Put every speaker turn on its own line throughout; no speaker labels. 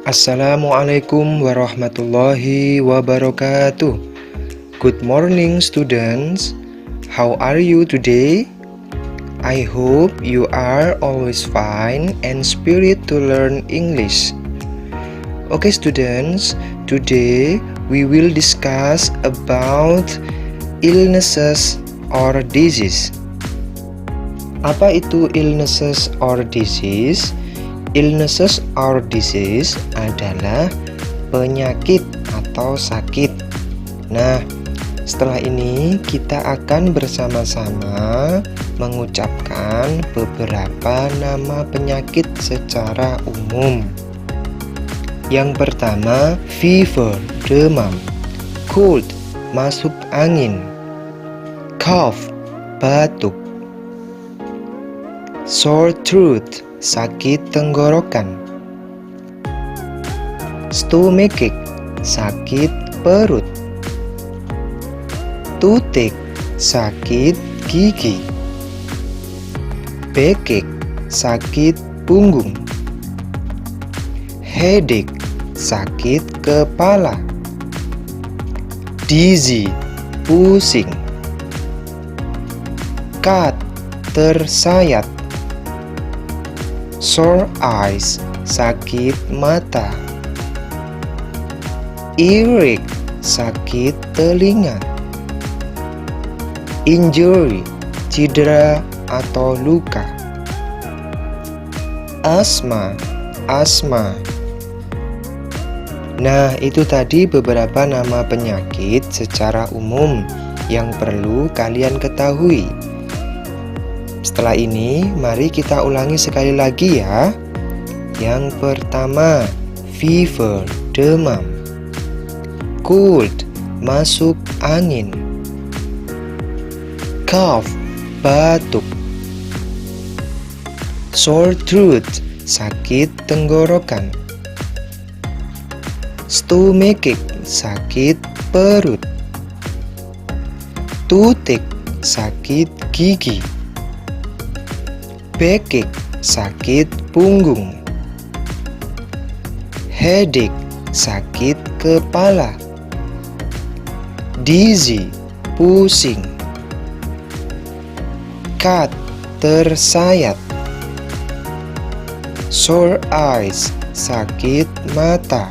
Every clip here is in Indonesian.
Assalamualaikum warahmatullahi wabarakatuh. Good morning students. How are you today? I hope you are always fine and spirit to learn English. Okay students, today we will discuss about illnesses or disease. Apa itu illnesses or disease? Illnesses or disease adalah penyakit atau sakit. Nah, setelah ini kita akan bersama-sama mengucapkan beberapa nama penyakit secara umum. Yang pertama, fever, demam. Cold, masuk angin. Cough, batuk. Sore throat, sakit tenggorokan. Stomachache, sakit perut. Toothache, sakit gigi. Backache, sakit punggung. Headache, sakit kepala. Dizzy, pusing. Cut, tersayat. Sore eyes, sakit mata. Earache, sakit telinga. Injury, cedera atau luka. Asma, asma. Nah, itu tadi beberapa nama penyakit secara umum yang perlu kalian ketahui. Setelah ini, mari kita ulangi sekali lagi ya. Yang pertama, fever, demam. Cold, masuk angin. Cough, batuk. Sore throat, sakit tenggorokan. Stomachache, sakit perut. Toothache, sakit gigi. Backache, sakit punggung. Headache, sakit kepala. Dizzy, pusing. Cut, tersayat. Sore eyes, sakit mata.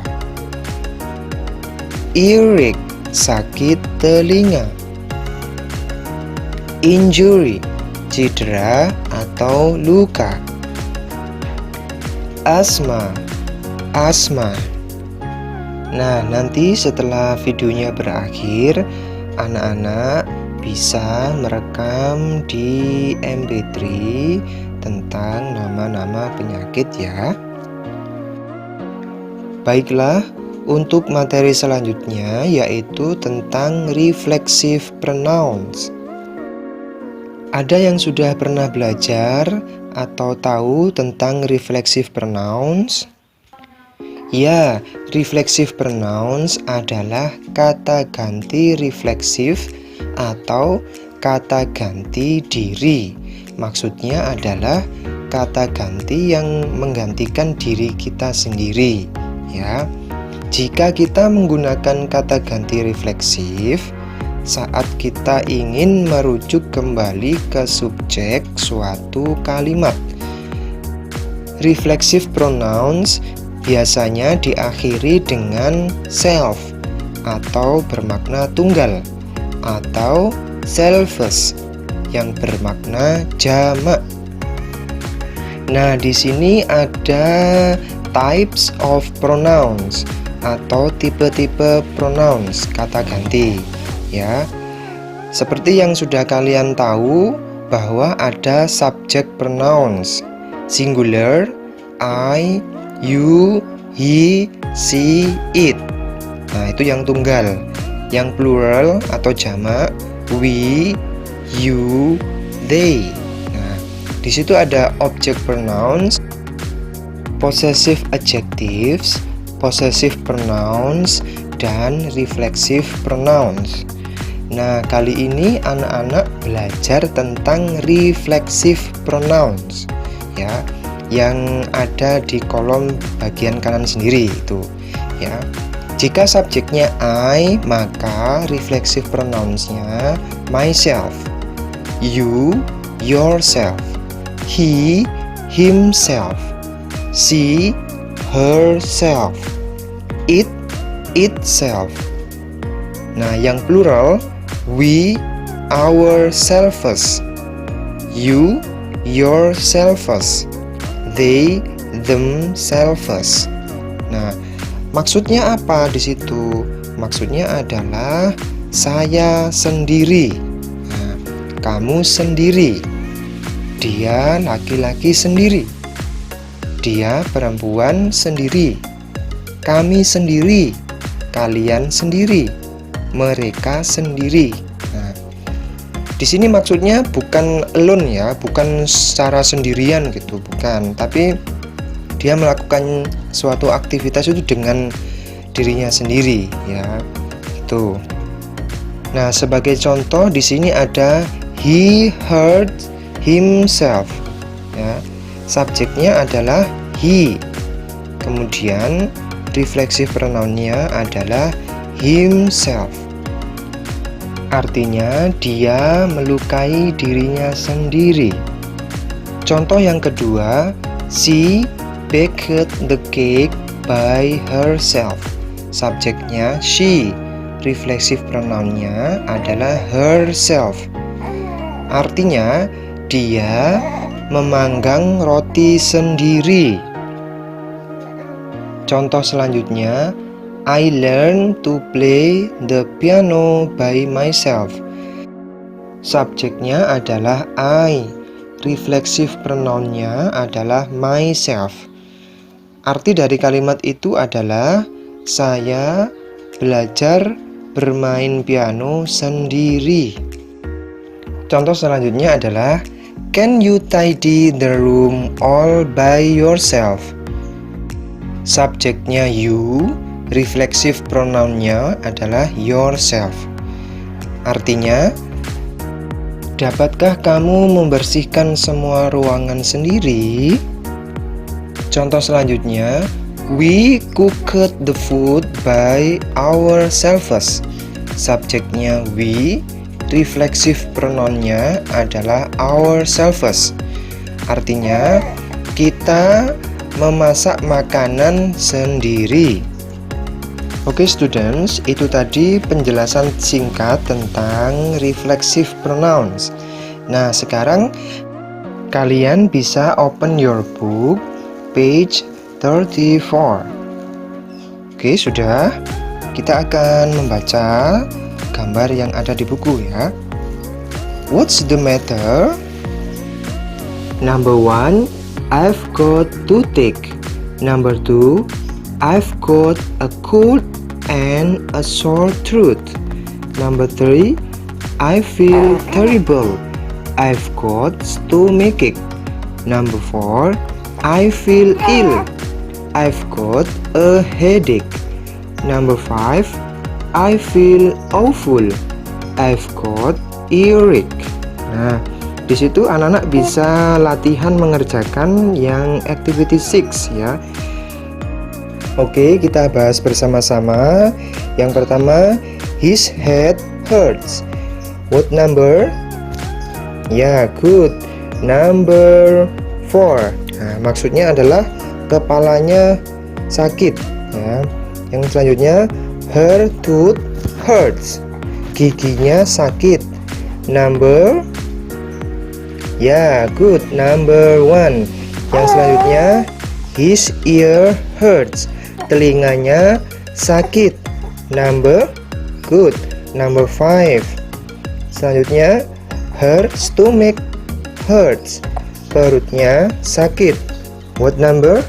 Earache, sakit telinga. Injury, cedera atau luka. Asma, asma. Nah, nanti setelah videonya berakhir, anak-anak bisa merekam di MP3 tentang nama-nama penyakit ya. Baiklah, untuk materi selanjutnya yaitu tentang reflexive pronouns. Ada yang sudah pernah belajar atau tahu tentang reflexive pronouns? Ya, reflexive pronouns adalah kata ganti refleksif atau kata ganti diri. Maksudnya adalah kata ganti yang menggantikan diri kita sendiri, ya. Jika kita menggunakan kata ganti refleksif saat kita ingin merujuk kembali ke subjek suatu kalimat. Reflexive pronouns biasanya diakhiri dengan self atau bermakna tunggal, atau selves yang bermakna jamak. Nah, di sini ada types of pronouns atau tipe-tipe pronouns kata ganti. Ya, seperti yang sudah kalian tahu bahwa ada subject pronouns singular, I, you, he, she, it. Nah, itu yang tunggal. Yang plural atau jamak, we, you, they. Nah, di situ ada object pronouns, possessive adjectives, possessive pronouns, dan reflexive pronouns. Nah, kali ini anak-anak belajar tentang reflexive pronouns, ya, yang ada di kolom bagian kanan sendiri itu ya. Jika subjeknya I, maka reflexive pronouns-nya myself, you, yourself, he, himself, she, herself, it, itself. Nah, yang plural, we, ourselves, you, yourselves, they, themselves. Nah, maksudnya apa di situ? Maksudnya adalah saya sendiri, nah, kamu sendiri, dia laki-laki sendiri, dia perempuan sendiri, kami sendiri, kalian sendiri, mereka sendiri. Nah, di sini maksudnya bukan alone ya, bukan secara sendirian gitu, bukan. Tapi dia melakukan suatu aktivitas itu dengan dirinya sendiri ya. Itu. Nah, sebagai contoh di sini ada he hurt himself. Ya. Subjeknya adalah he. Kemudian reflexive pronoun-nya adalah himself. Artinya dia melukai dirinya sendiri. Contoh yang kedua, she baked the cake by herself. Subjeknya she, reflexive pronoun-nya adalah herself. Artinya dia memanggang roti sendiri. Contoh selanjutnya, I learned to play the piano by myself. Subjeknya adalah I, reflexive pronoun-nya adalah myself. Arti dari kalimat itu adalah saya belajar bermain piano sendiri. Contoh selanjutnya adalah can you tidy the room all by yourself? Subjeknya you, reflexive pronoun-nya adalah yourself. Artinya, dapatkah kamu membersihkan semua ruangan sendiri? Contoh selanjutnya, we cooked the food by ourselves. Subjeknya we, reflexive pronoun-nya adalah ourselves. Artinya, kita memasak makanan sendiri. Oke students, itu tadi penjelasan singkat tentang reflexive pronouns. Nah, sekarang kalian bisa open your book page 34. Oke, sudah. Kita akan membaca gambar yang ada di buku ya. What's the matter? Number 1, I've got toothache. Number 2, I've got a cold and a sore throat. Number 3, I feel terrible. I've got stomachache. Number 4, I feel ill. I've got a headache. Number 5, I feel awful. I've got earache. Nah, di situ anak-anak bisa latihan mengerjakan yang activity 6 ya. Oke, kita bahas bersama-sama. Yang pertama, his head hurts. What number? Ya, good. Number 4. Nah, maksudnya adalah kepalanya sakit ya. Yang selanjutnya, her tooth hurts. Giginya sakit. Number, ya, good. Number 1. Yang selanjutnya, his ear hurts. Telinganya sakit. Number, good. Number 5. Selanjutnya, her stomach hurts. Perutnya sakit. What number?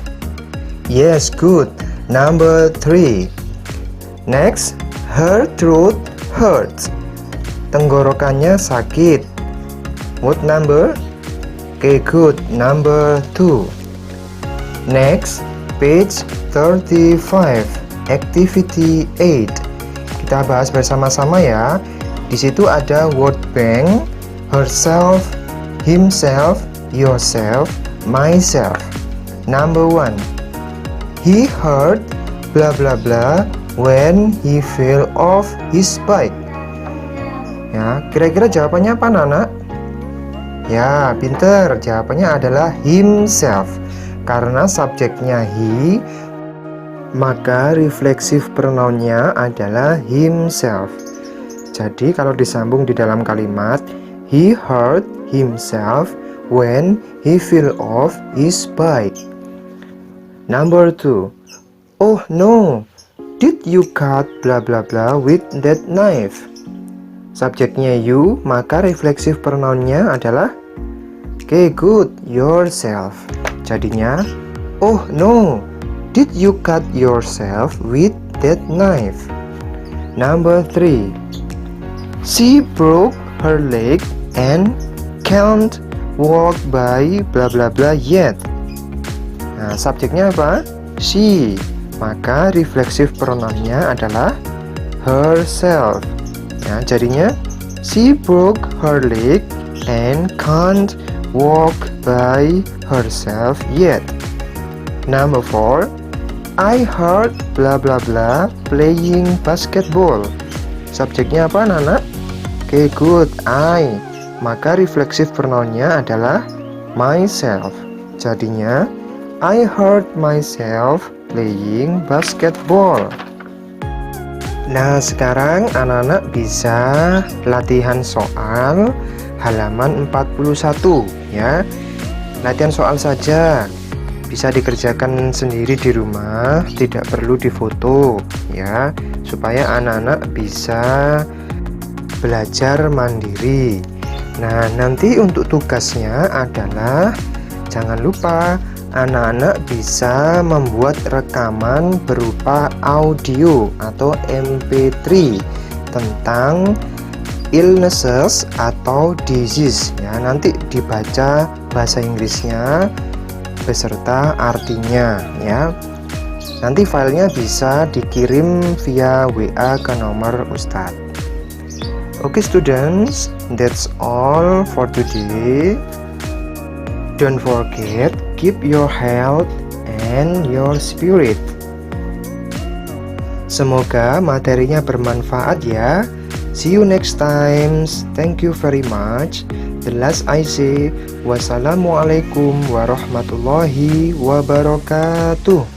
Yes, good. Number 3. Next, her throat hurts. Tenggorokannya sakit. What number? Okay, good. Number 2. Next, page 35, activity 8. Kita bahas bersama-sama ya. Di situ ada word bank, herself, himself, yourself, myself. Number 1. He heard blah blah blah when he fell off his bike. Ya, kira-kira jawabannya apa, anak-anak? Ya, pinter. Jawabannya adalah himself. Karena subjeknya he, maka reflexive pronounnya adalah himself. Jadi kalau disambung di dalam kalimat, he hurt himself when he fell off his bike. Number 2. Oh no, did you cut blah blah blah with that knife? Subjeknya you, maka reflexive pronounnya adalah good, yourself. Jadinya, oh no, did you cut yourself with that knife? Number 3. She broke her leg and can't walk by blah blah blah yet. Nah, subjeknya apa? She. Maka reflexive pronounnya adalah herself. Ya, jadinya she broke her leg and can't walk by herself yet. Number 4. I heard blah blah blah playing basketball. Subjeknya apa, anak-anak? Good, I. Maka reflexive pronounnya adalah myself. Jadinya I heard myself playing basketball. Nah, sekarang anak-anak bisa latihan soal halaman 41 ya. Latihan soal saja. Bisa dikerjakan sendiri di rumah, tidak perlu difoto ya, supaya anak-anak bisa belajar mandiri. Nah, nanti untuk tugasnya adalah jangan lupa anak-anak bisa membuat rekaman berupa audio atau MP3 tentang illnesses atau disease ya. Nanti dibaca bahasa Inggrisnya beserta artinya ya. Nanti filenya bisa dikirim via WA ke nomor Ustadz. Okay students, that's all for today. Don't forget, keep your health and your spirit. Semoga materinya bermanfaat ya. See you next time. Thank you very much. The last I say, wassalamualaikum warahmatullahi wabarakatuh.